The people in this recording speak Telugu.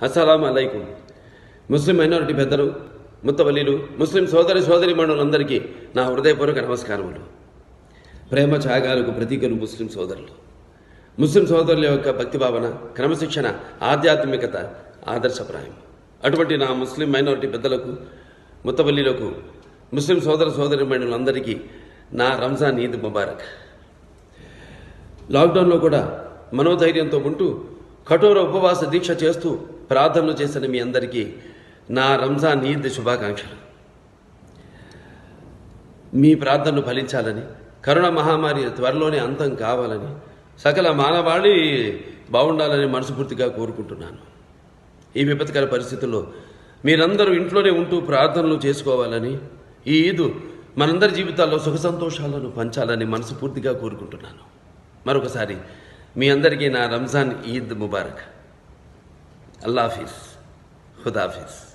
అస్సలాము అలైకుం. ముస్లిం మైనారిటీ పెద్దలు, ముత్తవల్లీలు, ముస్లిం సోదరి సోదరీమణులందరికీ నా హృదయపూర్వక నమస్కారములు. ప్రేమ త్యాగాలకు ప్రతీకలు ముస్లిం సోదరులు. ముస్లిం సోదరుల యొక్క భక్తిభావన, క్రమశిక్షణ, ఆధ్యాత్మికత ఆదర్శప్రాయం. అటువంటి నా ముస్లిం మైనారిటీ పెద్దలకు, ముత్తవల్లీలకు, ముస్లిం సోదర సోదరీమణులందరికీ నా రంజాన్ ఈద్ ముబారక్. లాక్డౌన్లో కూడా మనోధైర్యంతో ఉంటూ కఠోర ఉపవాస దీక్ష చేస్తూ ప్రార్థనలు చేసిన మీ అందరికీ నా రంజాన్ ఈద్ శుభాకాంక్షలు. మీ ప్రార్థనలు ఫలించాలని, కరోనా మహమ్మారి త్వరలోనే అంతం కావాలని, సకల మానవాళి బాగుండాలని మనస్ఫూర్తిగా కోరుకుంటున్నాను. ఈ విపత్కర పరిస్థితుల్లో మీరందరూ ఇంట్లోనే ఉంటూ ప్రార్థనలు చేసుకోవాలని, ఈ ఈద్ మనందరి జీవితాల్లో సుఖ సంతోషాలను పంచాలని మనస్ఫూర్తిగా కోరుకుంటున్నాను. మరొకసారి మీ అందరికీ నా రంజాన్ ఈద్ ముబారక్. అల్లాహ్ హాఫిజ్. ఖుదాఫిజ్.